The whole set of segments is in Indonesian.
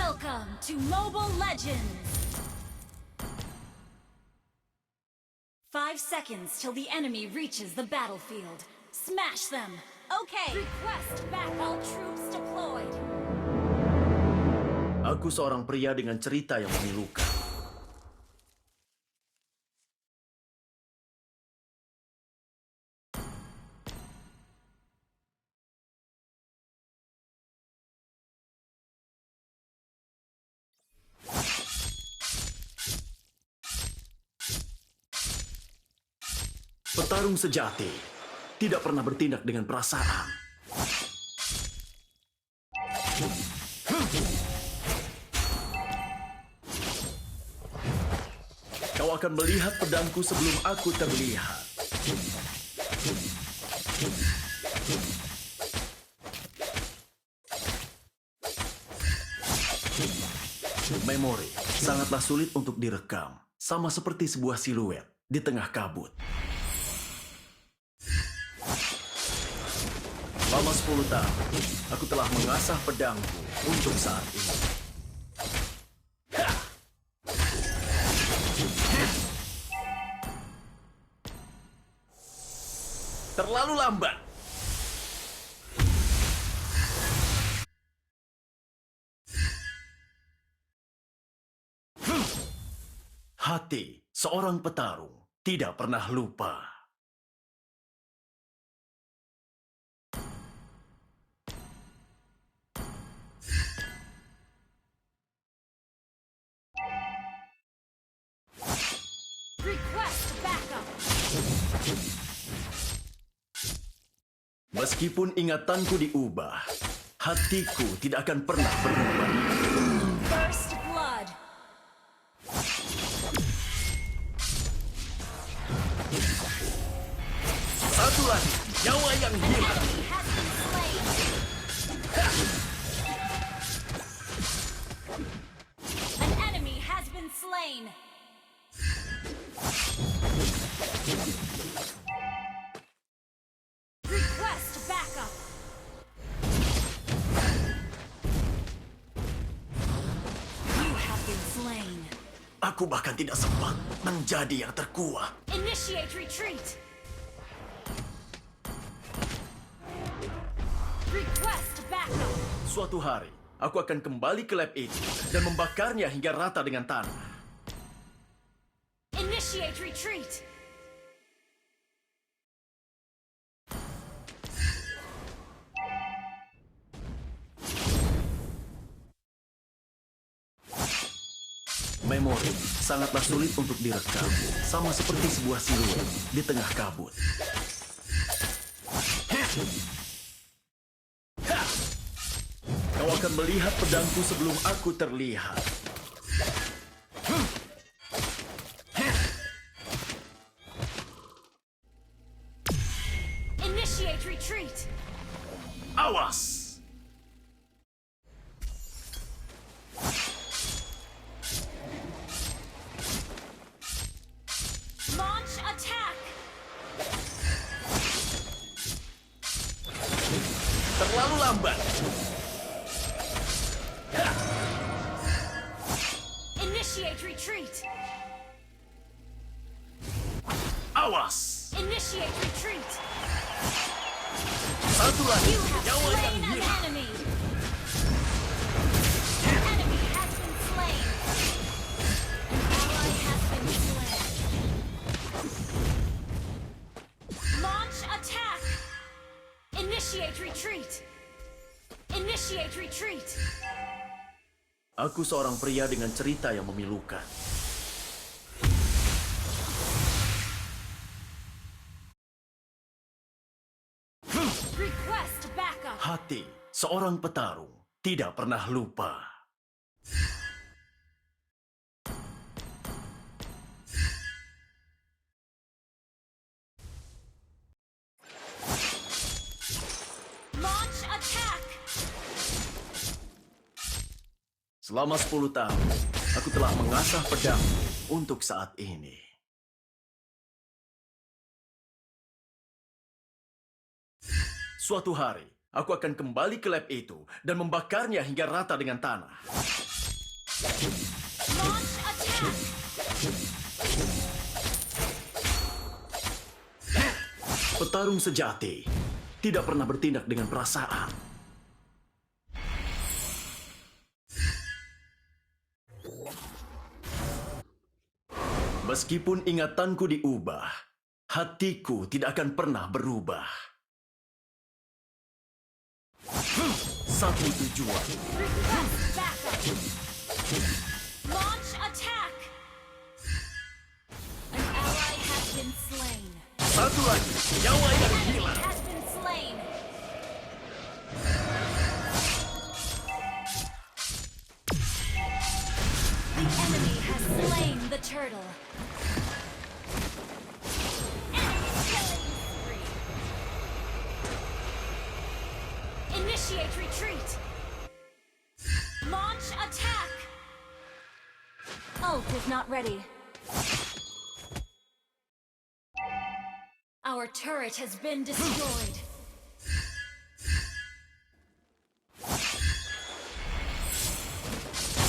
Welcome to Mobile Legends! 5 seconds till the enemy reaches the battlefield. Smash them! Okay! Request back all troops deployed! Aku seorang pria dengan cerita yang memilukan. Petarung sejati tidak pernah bertindak dengan perasaan. Kau akan melihat pedangku sebelum aku terlihat. Memori sangatlah sulit untuk direkam, sama seperti sebuah siluet di tengah kabut. Selama 10 tahun, aku telah mengasah pedangku untuk saat ini. Terlalu lambat. Hati seorang petarung tidak pernah lupa. Request backup! Meskipun ingatanku diubah, hatiku tidak akan pernah berubah. First blood! Satu lagi, nyawa yang hilang. Enemy has been slain! An enemy has been slain! Request backup! You have been slain. Aku bahkan tidak sempat menjadi yang terkuat. Initiate retreat! Request backup! Suatu hari, aku akan kembali ke lab itu dan membakarnya hingga rata dengan tanah. Initiate retreat! Memori sangatlah sulit untuk direkam, sama seperti sebuah siluet di tengah kabut. Kau akan melihat pedangku sebelum aku terlihat. Initiate retreat! Awas! Launch attack! Terlalu lambat. Initiate retreat! Awas! Initiate retreat! Satu lagi, You have nyawa yang slain an hilang. enemy! An enemy has been slain! An ally has been slain! Launch attack! Initiate retreat! Initiate retreat! Aku seorang pria dengan cerita yang memilukan. Request backup! Hati seorang petarung tidak pernah lupa. Launch attack! Selama 10 tahun, aku telah mengasah pedang untuk saat ini. Suatu hari, aku akan kembali ke lab itu dan membakarnya hingga rata dengan tanah. Launch attack! Petarung sejati tidak pernah bertindak dengan perasaan. Meskipun ingatanku diubah, hatiku tidak akan pernah berubah. Satu tujuan. Request backup! Launch attack! An ally has been slain. Satu lagi, nyawa yang Enemy hilang. has been slain. The enemy has slain the turtle. Enemy killing spree. Initiate retreat. Launch attack. Ult is not ready. Our turret has been destroyed.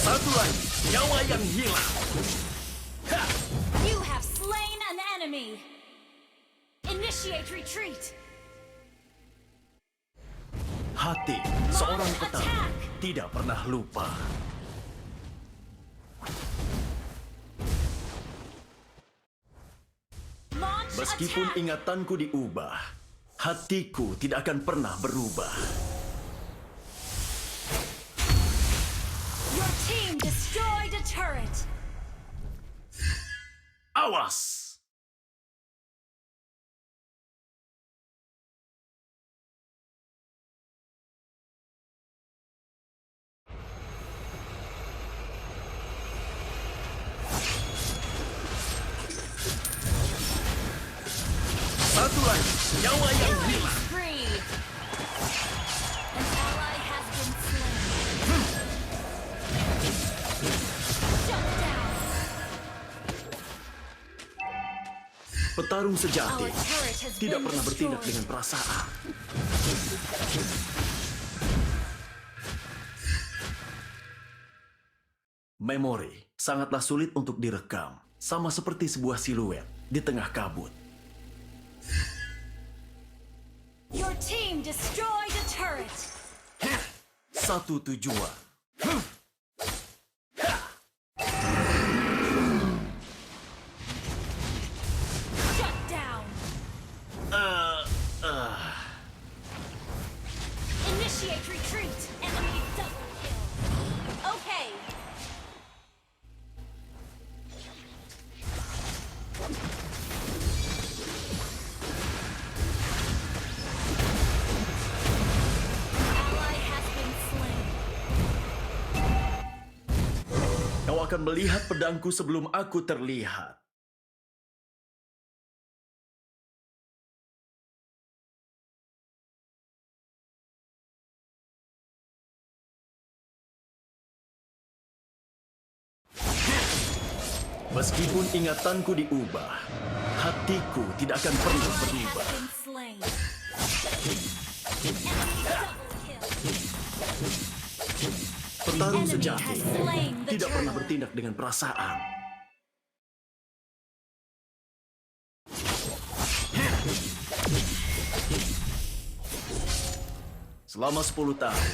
Satu lagi, nyawa yang hilang. Ha! You have slain an enemy. Initiate retreat. Hati seorang petarung tidak pernah lupa. Launch Meskipun attack. ingatanku diubah, hatiku tidak akan pernah berubah. Your team destroyed a turret. Awas! Satu lagi, nyawa yang Killing hilang. spree. An ally has been slain. Shut down. Petarung sejati Our turret has tidak been pernah bertindak destroyed. dengan perasaan. Memori sangatlah sulit untuk direkam, sama seperti sebuah siluet di tengah kabut. Your team destroyed a turret. Satu tujuan. Shut down. Initiate retreat. Enemy double kill. Okay. Ally has been slain. Kau akan melihat pedangku sebelum aku terlihat. Meskipun ingatanku diubah, hatiku tidak akan pernah Ally berubah. has been slain. Enemy double kill. Petarung enemy sejati has slain the tidak pernah turtle. bertindak dengan perasaan. Selama 10 tahun,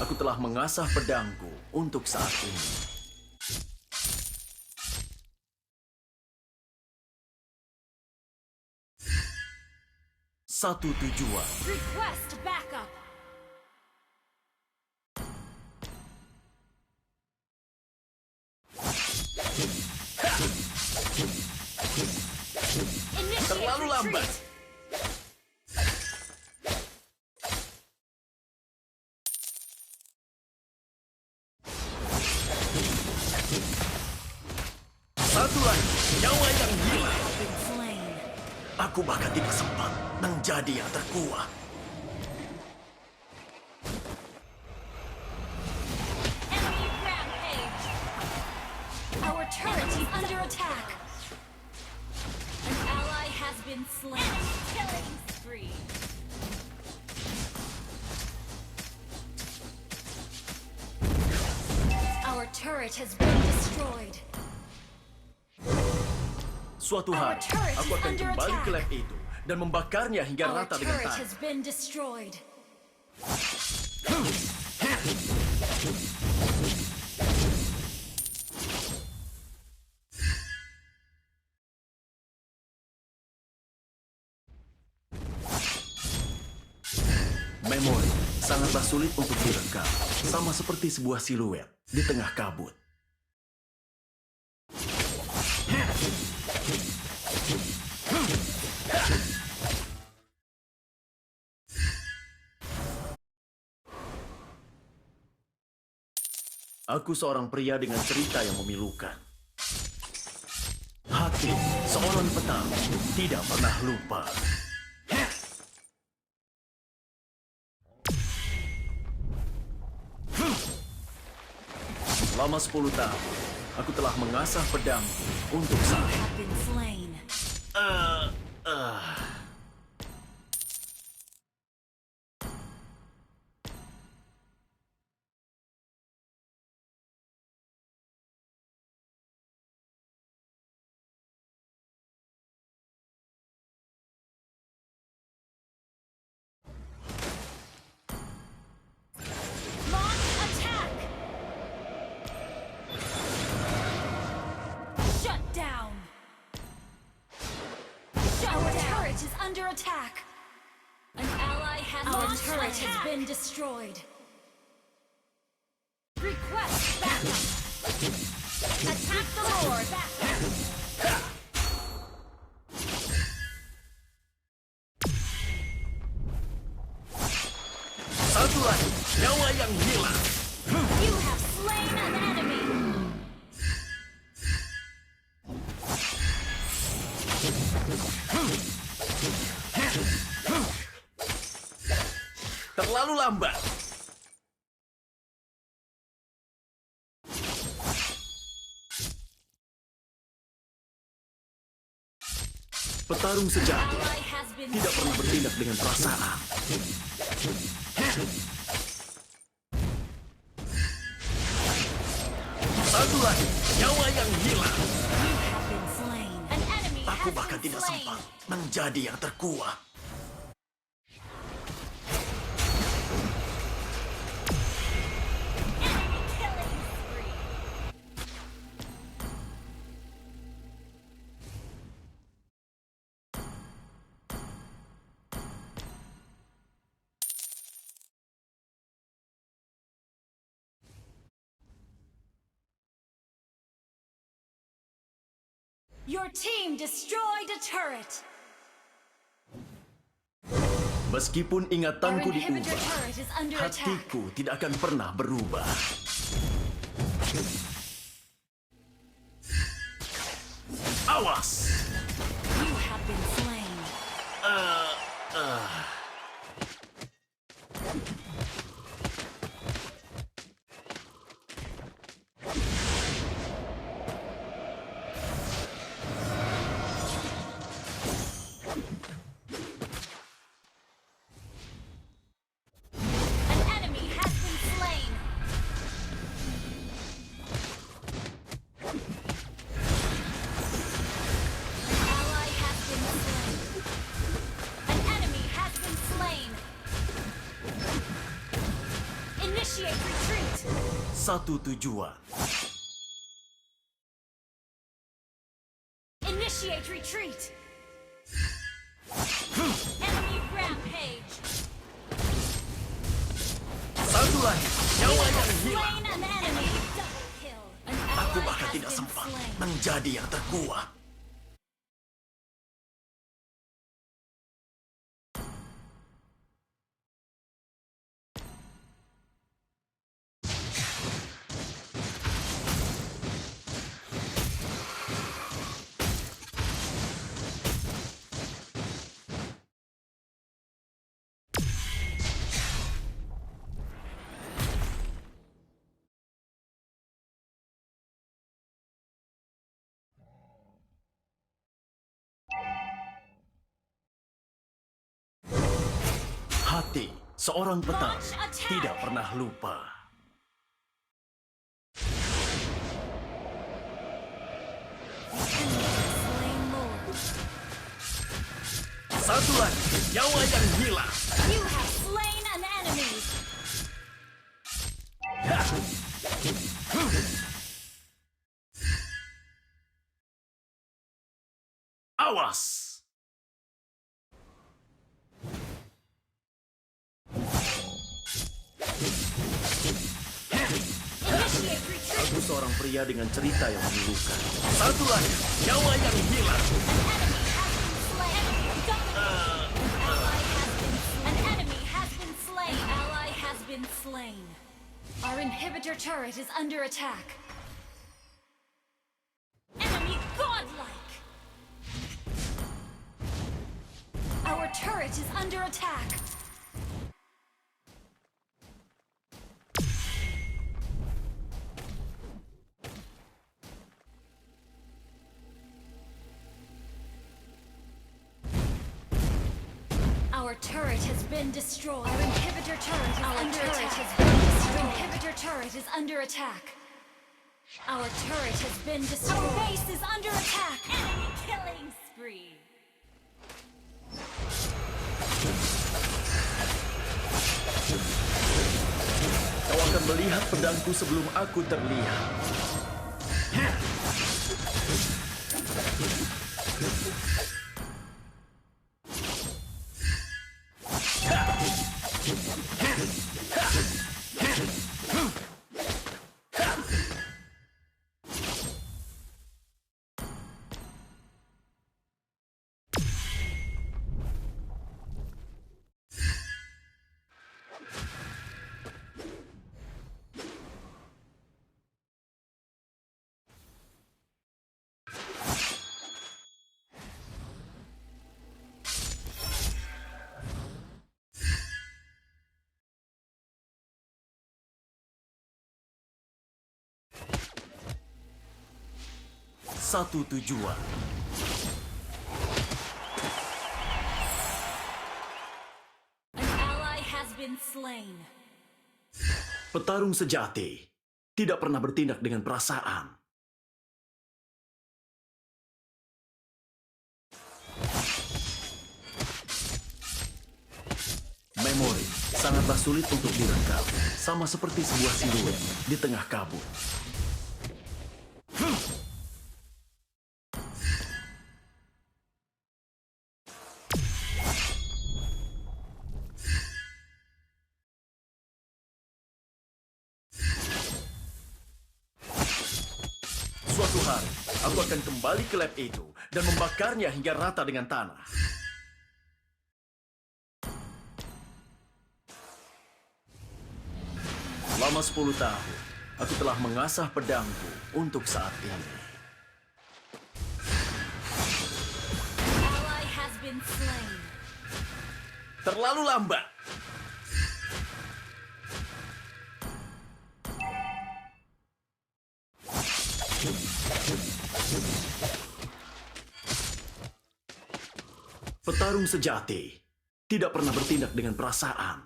aku telah mengasah pedangku untuk saat ini. Satu tujuan. Request backup. Initiate Terlalu lambat. retreat. Satu lagi, nyawa yang hilang. Been slain. Aku bahkan tidak sempat menjadi yang terkuat. Enemy rampage. Our turret is under attack. An ally has been slain. Enemy killing spree. Our turret turret has been destroyed. Suatu Our hari, turret aku is akan under kembali ke attack. lab itu dan membakarnya hingga Our rata dengan turret tanah. has been destroyed. Memori sangatlah sulit untuk direkam, sama seperti sebuah siluet di tengah kabut. Aku seorang pria dengan cerita yang memilukan. Hati seorang petang tidak pernah lupa. Selama 10 tahun, aku telah mengasah pedang untuk saya. Have been slain. Launch attack. Shut down. Our turret is under attack. An ally has Our turret has been destroyed. Request backup. Attack the Lord. Satu lagi, nyawa yang hilang. You have slain an enemy. Terlalu lambat. Petarung sejati Ally has been tidak pernah bertindak dengan perasaan. Satu lagi, nyawa yang hilang. You have been slain. An enemy Aku has bahkan been tidak slain. sempat menjadi yang terkuat. Enemy killing spree. Your team destroyed a turret. Meskipun Our ingatanku inhibitor diubah, turret is under attack. hatiku tidak akan pernah berubah. Awas! You have been slain. An enemy has been slain. An ally has been slain. An enemy has been slain. Initiate retreat. Satu tujuan. Initiate retreat. Enemy rampage. Satu lagi, nyawa yang hilang. Slain an enemy. Double kill. An Aku ally bahkan has tidak been sempat slain. menjadi yang terkuat. Hati seorang petang Launch attack. tidak pernah lupa. Slain Lord. Satu lagi, nyawa yang hilang. You have slain an enemy. Awas! Initiate retreat. Aku seorang pria dengan cerita yang memilukan. Satu lagi, nyawa yang hilang. An enemy has been slain. Ally has been slain. Our inhibitor turret is under attack. Enemy godlike. Our turret is under attack. Our turret has been destroyed. Our inhibitor turret is under attack. Our inhibitor turret is under attack. Our turret has been destroyed. Our base is under attack. Enemy killing spree. Kau akan melihat pedangku sebelum aku terlihat. Satu tujuan. An ally has been slain. Petarung sejati tidak pernah bertindak dengan perasaan. Memori sangatlah sulit untuk direkam, sama seperti sebuah siluet di tengah kabut. Suatu hari, aku akan kembali ke lab itu dan membakarnya hingga rata dengan tanah. Selama 10 tahun, aku telah mengasah pedangku untuk saat ini. Ally has been slain. Terlalu lambat. Petarung sejati tidak pernah bertindak dengan perasaan.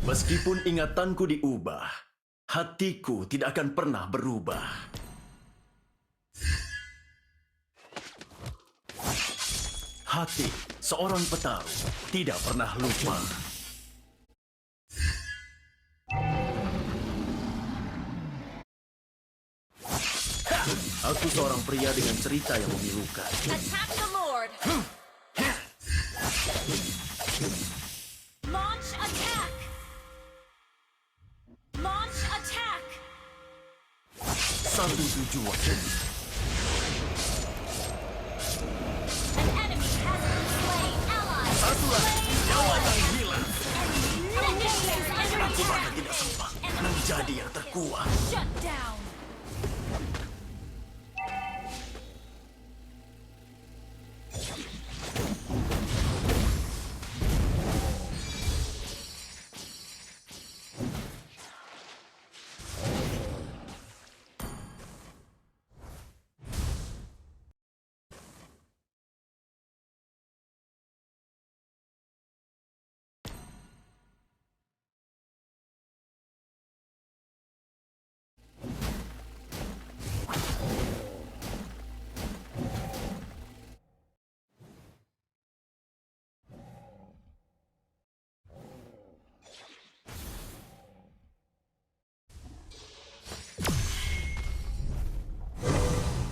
Meskipun ingatanku diubah, hatiku tidak akan pernah berubah. Hati seorang petarung tidak pernah lupa. Aku seorang pria dengan cerita yang memilukan. Attack the Lord. Launch attack. Launch attack. Satu tujuan. An enemy has been slain. Ally. Satu lagi, nyawa yang hilang. Enemy is under Aku bahkan attack. tidak sempat menjadi yang terkuat. Shut down.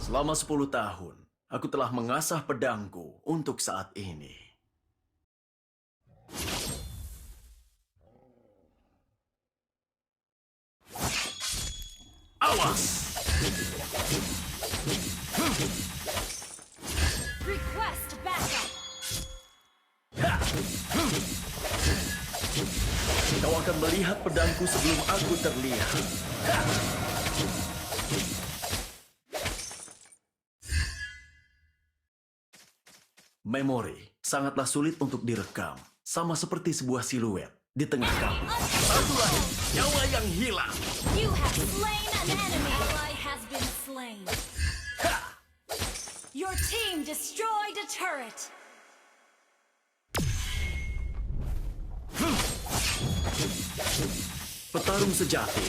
Selama 10 tahun, aku telah mengasah pedangku untuk saat ini. Awas! Request backup. Kau akan melihat pedangku sebelum aku terlihat. Memori sangatlah sulit untuk direkam, sama seperti sebuah siluet di tengah kabut. Satu lagi, nyawa yang hilang. You have slain an enemy. Ally has been slain. Your team destroyed a turret. Petarung sejati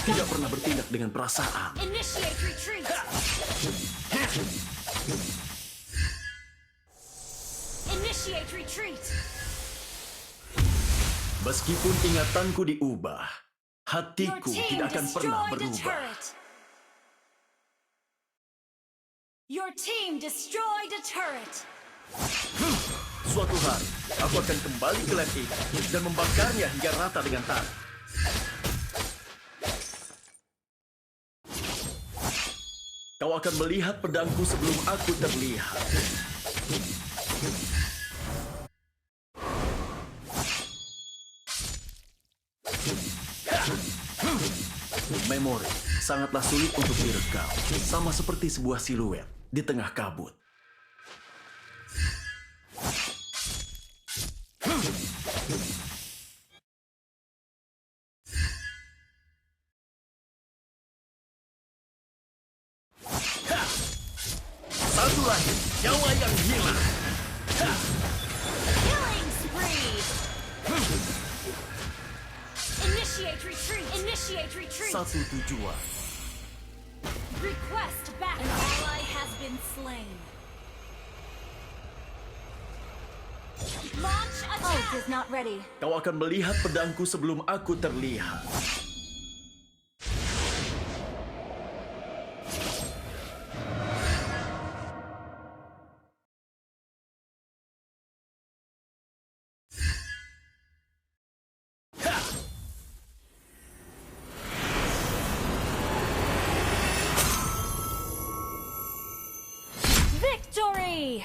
tidak pernah bertindak dengan perasaan. Initiate retreat. Initiate retreat. Meskipun ingatanku diubah, Your hatiku team tidak akan pernah destroyed a berubah. turret. Your team destroyed a turret. Suatu hari, aku akan kembali ke lab ini dan membakarnya hingga rata dengan tanah. Kau akan melihat pedangku sebelum aku terlihat. Memori sangatlah sulit untuk direkam, sama seperti sebuah siluet di tengah kabut. Satu lagi, nyawa yang hilang. Killing spree. Initiate retreat. Initiate retreat. Satu tujuan. Request back. An ally has been slain. Launch attack. Ult is not ready. Kau akan melihat pedangku sebelum aku terlihat. Victory!